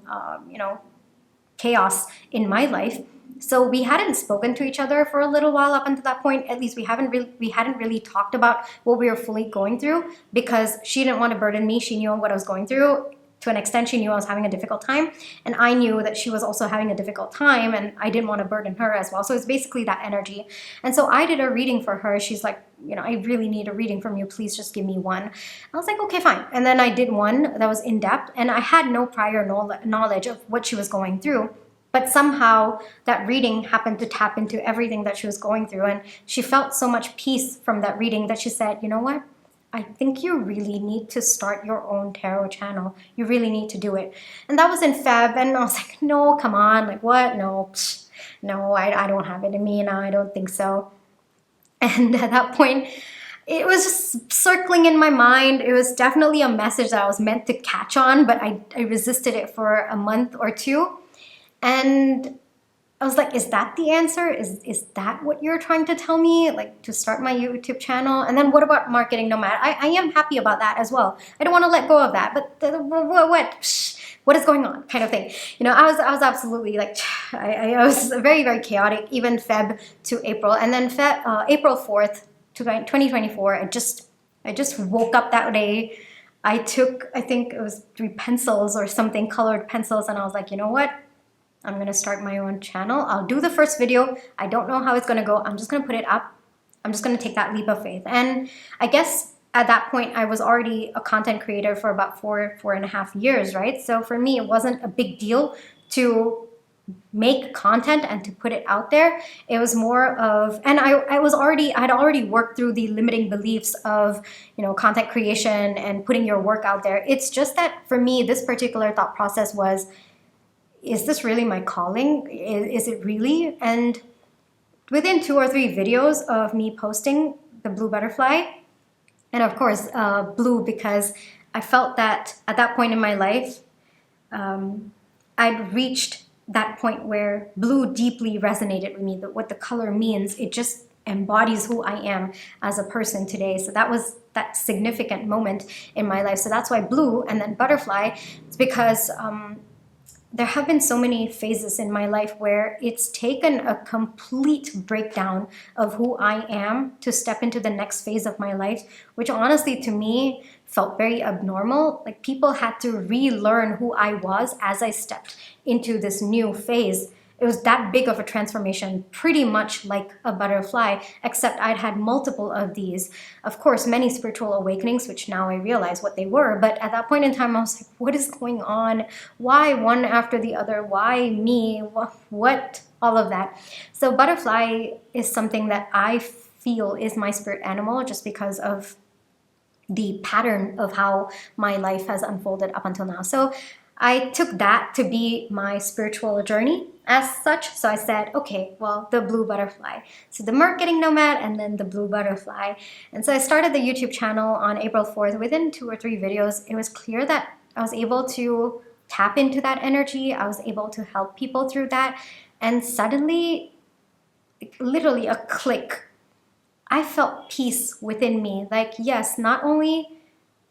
chaos in my life. So we hadn't spoken to each other for a little while up until that point. At least we hadn't really talked about what we were fully going through, because she didn't want to burden me. She knew what I was going through. To an extent, she knew I was having a difficult time, and I knew that she was also having a difficult time, and I didn't want to burden her as well. So it's basically that energy. And so I did a reading for her. She's like, I really need a reading from you. Please just give me one. I was like, okay, fine. And then I did one that was in depth, and I had no prior knowledge of what she was going through. But somehow that reading happened to tap into everything that she was going through. And she felt so much peace from that reading that she said, you know what? I think you really need to start your own tarot channel. You really need to do it. And that was in Feb. And I was like, no, come on. Like, what? No, I don't have it in me now. I don't think so. And at that point, it was just circling in my mind. It was definitely a message that I was meant to catch on, but I resisted it for a month or two. And I was like, is that the answer? Is that what you're trying to tell me? Like, to start my YouTube channel? And then what about Marketing Nomad? I am happy about that as well. I don't want to let go of that, but what is going on, kind of thing. You know, I was absolutely like, I was very, very chaotic, even Feb to April. And then April 4th, 2024, I just woke up that day. I took, I think it was 3 pencils or something, colored pencils, and I was like, you know what? I'm gonna start my own channel. I'll do the first video. I don't know how it's gonna go. I'm just gonna put it up. I'm just gonna take that leap of faith. And I guess at that point, I was already a content creator for about 4.5 years, right? So for me, it wasn't a big deal to make content and to put it out there. It was more of, and I had already worked through the limiting beliefs of, you know, content creation and putting your work out there. It's just that for me, this particular thought process was, is this really my calling? Is it really? And within 2 or 3 videos of me posting the blue butterfly, and of course, blue, because I felt that at that point in my life, I'd reached that point where blue deeply resonated with me, that what the color means, it just embodies who I am as a person today. So that was that significant moment in my life. So that's why blue, and then butterfly. It's because there have been so many phases in my life where it's taken a complete breakdown of who I am to step into the next phase of my life, which honestly to me felt very abnormal. Like, people had to relearn who I was as I stepped into this new phase. It was that big of a transformation, pretty much like a butterfly, except I'd had multiple of these. Of course, many spiritual awakenings, which now I realize what they were. But at that point in time, I was like, what is going on? Why one after the other? Why me? What? All of that. So butterfly is something that I feel is my spirit animal, just because of the pattern of how my life has unfolded up until now. So I took that to be my spiritual journey as such. So I said, okay, well, the blue butterfly. So the Marketing Nomad and then the blue butterfly. And so I started the YouTube channel on April 4th. Within 2 or 3 videos, it was clear that I was able to tap into that energy. I was able to help people through that. And suddenly, literally a click, I felt peace within me. Like, yes, not only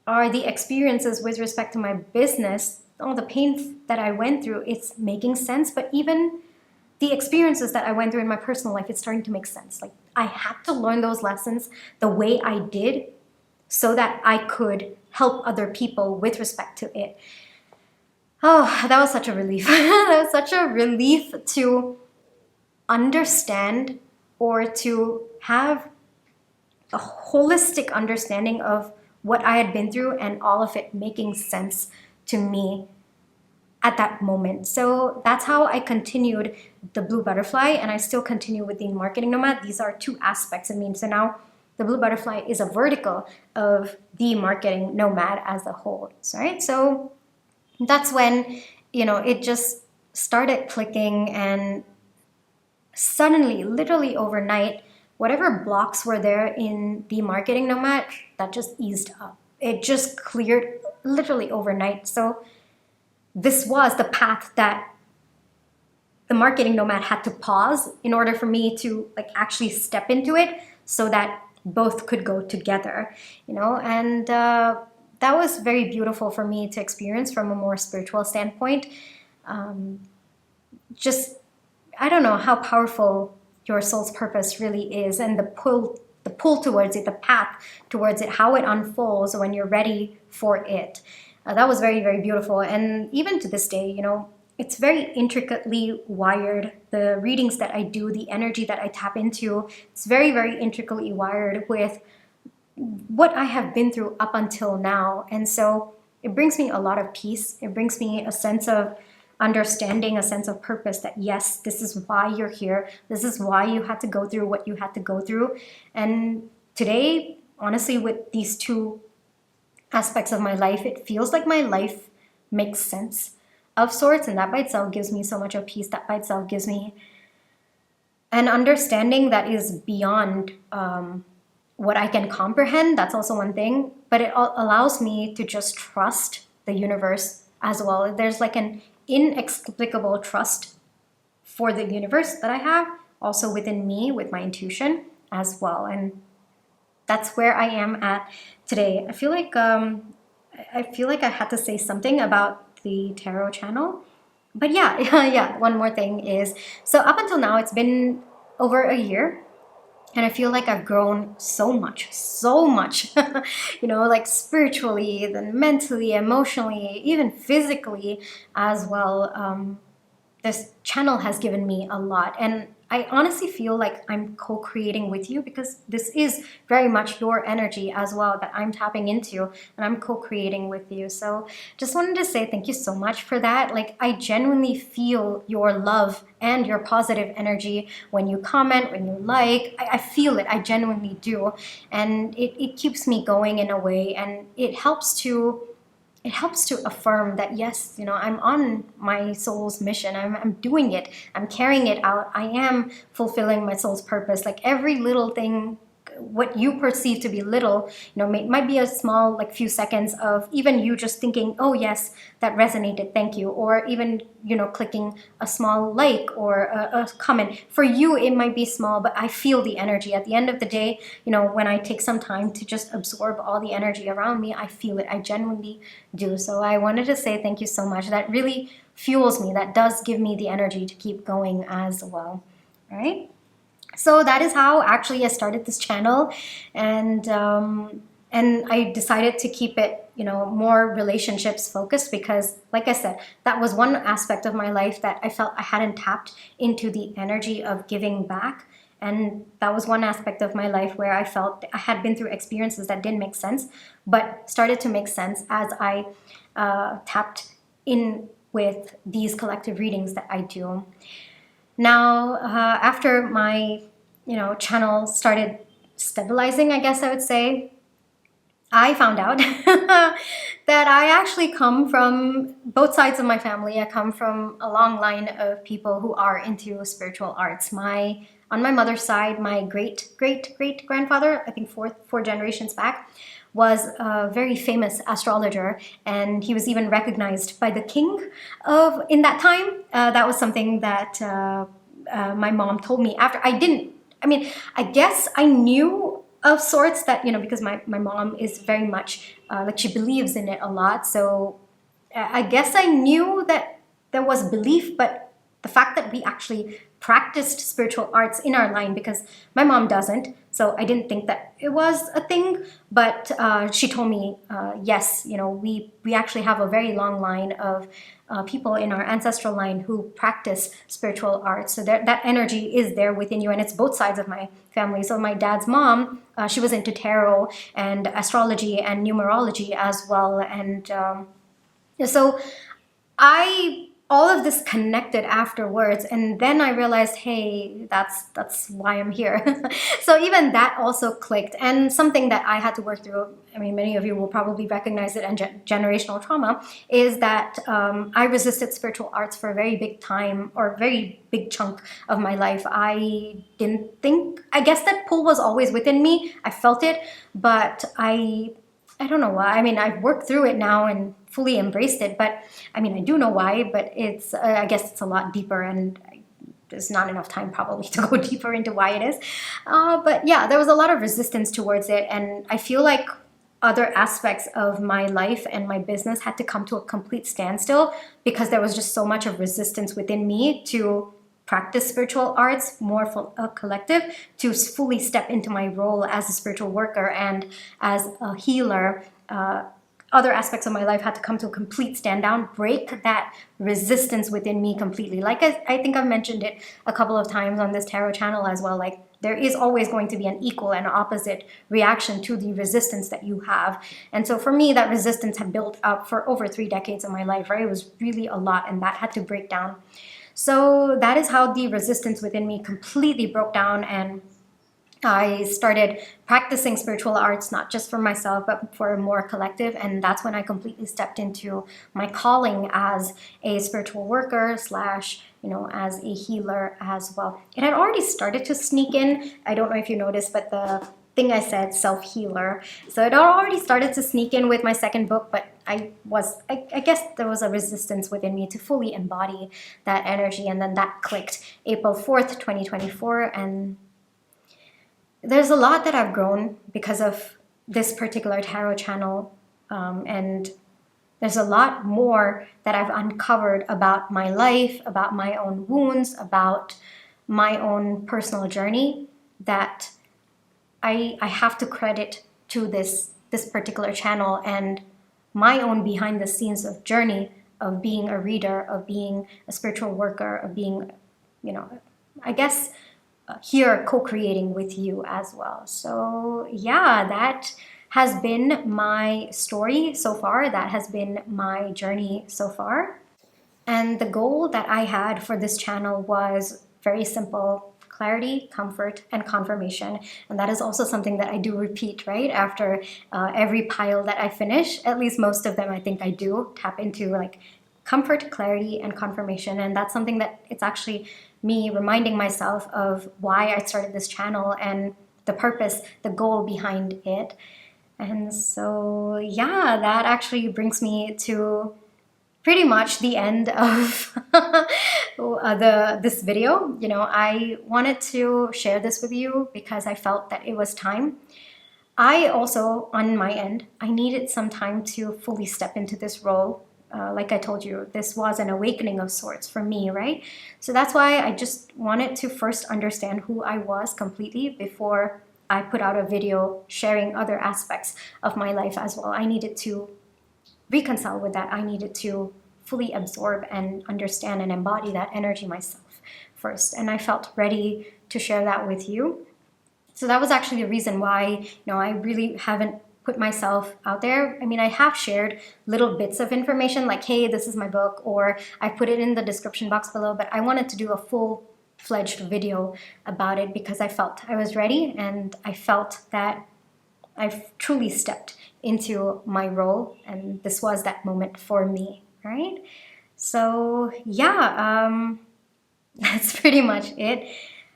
are the experiences with respect to my business, all the pain that I went through, it's making sense, but even the experiences that I went through in my personal life, it's starting to make sense. Like, I had to learn those lessons the way I did so that I could help other people with respect to it. Oh, that was such a relief. That was such a relief to understand, or to have a holistic understanding of what I had been through and all of it making sense to me at that moment. So that's how I continued the blue butterfly, and I still continue with the Marketing Nomad. These are 2 aspects of me. So now the blue butterfly is a vertical of the Marketing Nomad as a whole. Right? So that's when, you know, it just started clicking, and suddenly, literally overnight, whatever blocks were there in the Marketing Nomad, that just eased up. It just cleared literally overnight. So this was the path that the Marketing Nomad had to pause in order for me to like actually step into it, so that both could go together, you know. And that was very beautiful for me to experience from a more spiritual standpoint. Just, I don't know how powerful your soul's purpose really is, and the pull towards it, the path towards it, how it unfolds when you're ready for it. That was very, very beautiful. And even to this day, you know, it's very intricately wired. The readings that I do, the energy that I tap into, it's very, very intricately wired with what I have been through up until now. And so it brings me a lot of peace. It brings me a sense of understanding, a sense of purpose, that yes, this is why you're here. This is why you had to go through what you had to go through. And today, honestly, with these 2 aspects of my life, it feels like my life makes sense of sorts, and that by itself gives me so much of peace. That by itself gives me an understanding that is beyond what I can comprehend. That's also one thing, but it allows me to just trust the universe as well. There's like an inexplicable trust for the universe that I have, also within me with my intuition as well. And that's where I am at today. I feel like I had to say something about the tarot channel. But yeah, yeah, one more thing is, so up until now, it's been over a year, and I feel like I've grown so much, like spiritually, then mentally, emotionally, even physically as well. This channel has given me a lot, and I honestly feel like I'm co-creating with you, because this is very much your energy as well that I'm tapping into, and I'm co-creating with you. So just wanted to say thank you so much for that. Like, I genuinely feel your love and your positive energy when you comment, when you like. I feel it, I genuinely do, and it keeps me going in a way, and it helps to affirm that, yes, I'm on my soul's mission. I'm doing it. I'm carrying it out. I am fulfilling my soul's purpose. Like, every little thing, what you perceive to be little, might be a small, like, few seconds of even you just thinking, oh yes, that resonated, thank you, or even clicking a small like or a comment. For you it might be small, but I feel the energy at the end of the day. When I take some time to just absorb all the energy around me, I feel it. I genuinely do. So I wanted to say thank you so much. That really fuels me. That does give me the energy to keep going as well. All right. So that is how actually I started this channel, and I decided to keep it, more relationships focused, because, like I said, that was one aspect of my life that I felt I hadn't tapped into, the energy of giving back. And that was one aspect of my life where I felt I had been through experiences that didn't make sense, but started to make sense as I tapped in with these collective readings that I do. Now, after my, channel started stabilizing, I guess I would say, I found out that I actually come from both sides of my family. I come from a long line of people who are into spiritual arts. On my mother's side, my great-great-great-grandfather, I think four generations back, was a very famous astrologer, and he was even recognized by the king in that time. That was something that my mom told me after. I guess I knew of sorts that, because my mom is very much, she believes in it a lot. So I guess I knew that there was belief, but the fact that we actually practiced spiritual arts in our line, because my mom doesn't, so I didn't think that it was a thing. But she told me, yes, we actually have a very long line of people in our ancestral line who practice spiritual arts. So that energy is there within you, and it's both sides of my family. So my dad's mom, she was into tarot and astrology and numerology as well, and so all of this connected afterwards, and then I realized, hey, that's why I'm here. So even that also clicked, and something that I had to work through, many of you will probably recognize it, and generational trauma, is that I resisted spiritual arts for a very big time, or very big chunk of my life. I guess that pull was always within me. I felt it, but I don't know why. I've worked through it now and fully embraced it, but I do know why, but it's, I guess it's a lot deeper, and there's not enough time probably to go deeper into why it is. But yeah, there was a lot of resistance towards it, and I feel like other aspects of my life and my business had to come to a complete standstill, because there was just so much of resistance within me to practice spiritual arts more for a collective, to fully step into my role as a spiritual worker and as a healer. Other aspects of my life had to come to a complete stand down, break that resistance within me completely. Like I think I've mentioned it a couple of times on this tarot channel as well. Like, there is always going to be an equal and opposite reaction to the resistance that you have. And so for me, that resistance had built up for over 3 decades of my life, right? It was really a lot, and that had to break down. So that is how the resistance within me completely broke down, and I started practicing spiritual arts, not just for myself, but for a more collective. And that's when I completely stepped into my calling as a spiritual worker slash, as a healer as well. It had already started to sneak in. I don't know if you noticed, but the thing I said, self-healer. So it already started to sneak in with my second book, but I guess there was a resistance within me to fully embody that energy, and then that clicked April 4th, 2024, and there's a lot that I've grown because of this particular tarot channel, and there's a lot more that I've uncovered about my life, about my own wounds, about my own personal journey that I have to credit to this particular channel and my own behind the scenes of journey of being a reader, of being a spiritual worker, of being, I guess, here co-creating with you as well. So yeah, that has been my story so far. That has been my journey so far. And the goal that I had for this channel was very simple: clarity, comfort, and confirmation. And that is also something that I do repeat, right? After every pile that I finish, at least most of them, I think I do tap into like comfort, clarity, and confirmation. And that's something that it's actually me reminding myself of why I started this channel and the purpose, the goal behind it. And so, yeah, that actually brings me to pretty much the end of this video. I wanted to share this with you because I felt that it was time. I also, on my end, I needed some time to fully step into this role. Like I told you, this was an awakening of sorts for me, right? So that's why I just wanted to first understand who I was completely before I put out a video sharing other aspects of my life as well. I needed to reconcile with that. I needed to fully absorb and understand and embody that energy myself first. And I felt ready to share that with you. So that was actually the reason why, I really haven't put myself out there. I mean, I have shared little bits of information like, hey, this is my book, or I put it in the description box below, but I wanted to do a full-fledged video about it because I felt I was ready, and I felt that I've truly stepped into my role, and this was that moment for me, right? So yeah, that's pretty much it.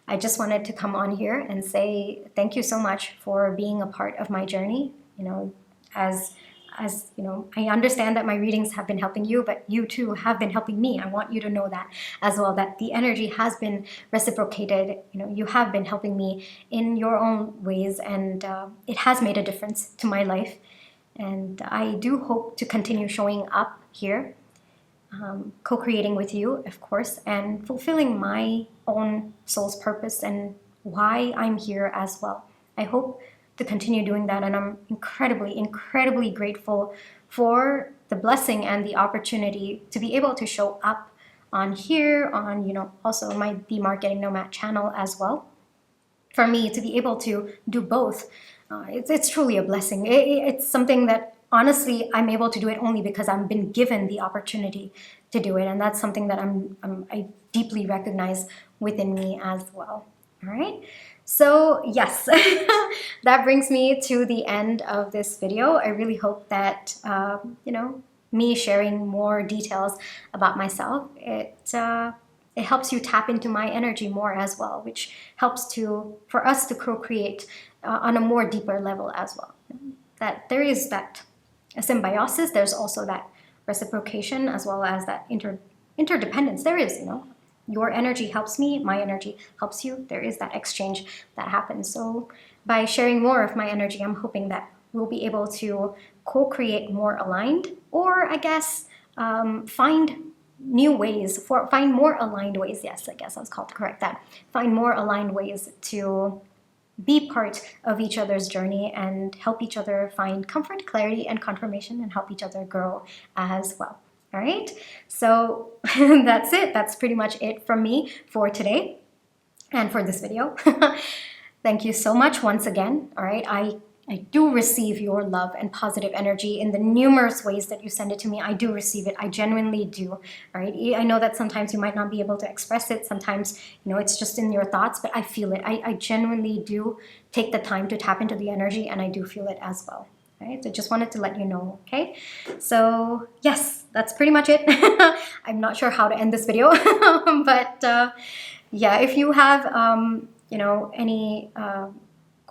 I just wanted to come on here and say thank you so much for being a part of my journey. As I understand that my readings have been helping you, but you too have been helping me. I want you to know that as well, that the energy has been reciprocated. You have been helping me in your own ways, and it has made a difference to my life. And I do hope to continue showing up here, co-creating with you, of course, and fulfilling my own soul's purpose and why I'm here as well. I hope to continue doing that, and I'm incredibly, incredibly grateful for the blessing and the opportunity to be able to show up on here, on also my The Marketing Nomad channel as well. For me to be able to do both, it's truly a blessing. It's something that honestly I'm able to do it only because I've been given the opportunity to do it, and that's something that I deeply recognize within me as well. All right. So yes, that brings me to the end of this video. I really hope that, me sharing more details about myself, it helps you tap into my energy more as well, which helps for us to co-create on a more deeper level as well. That there is that symbiosis, there's also that reciprocation as well as that interdependence. There is, your energy helps me, my energy helps you. There is that exchange that happens. So by sharing more of my energy, I'm hoping that we'll be able to co-create more aligned, or I guess find more aligned ways. Yes, I guess I was called to correct that. Find more aligned ways to be part of each other's journey and help each other find comfort, clarity, and confirmation, and help each other grow as well. All right, so that's it. That's pretty much it from me for today and for this video. Thank you so much once again. All right, I do receive your love and positive energy in the numerous ways that you send it to me. I do receive it. I genuinely do. All right, I know that sometimes you might not be able to express it. Sometimes, it's just in your thoughts, but I feel it. I genuinely do take the time to tap into the energy, and I do feel it as well. Right? So just wanted to let you know, okay? So yes, that's pretty much it. I'm not sure how to end this video, but yeah, if you have, any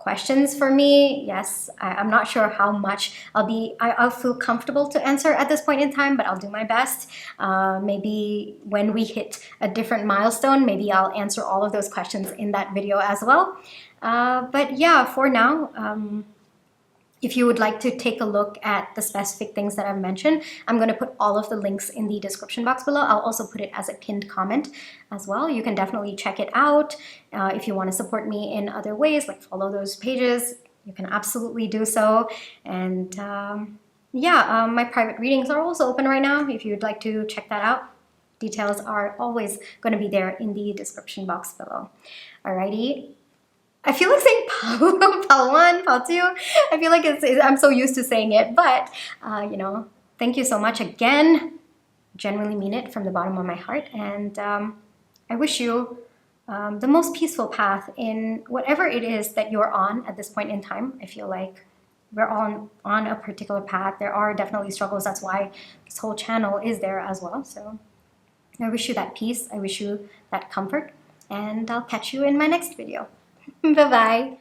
questions for me, yes, I'm not sure how much I'll feel comfortable to answer at this point in time, but I'll do my best. Maybe when we hit a different milestone, maybe I'll answer all of those questions in that video as well. But yeah, for now, if you would like to take a look at the specific things that I've mentioned, I'm going to put all of the links in the description box below. I'll also put it as a pinned comment as well. You can definitely check it out. If you want to support me in other ways, like follow those pages, you can absolutely do so. And yeah, my private readings are also open right now if you'd like to check that out. Details are always going to be there in the description box below. Alrighty. I feel like saying pal 1, pal 2. I feel like I'm so used to saying it, but you know, thank you so much again. Genuinely mean it from the bottom of my heart, and I wish you the most peaceful path in whatever it is that you're on at this point in time. I feel like we're all on a particular path. There are definitely struggles. That's why this whole channel is there as well. So I wish you that peace. I wish you that comfort, and I'll catch you in my next video. Bye-bye.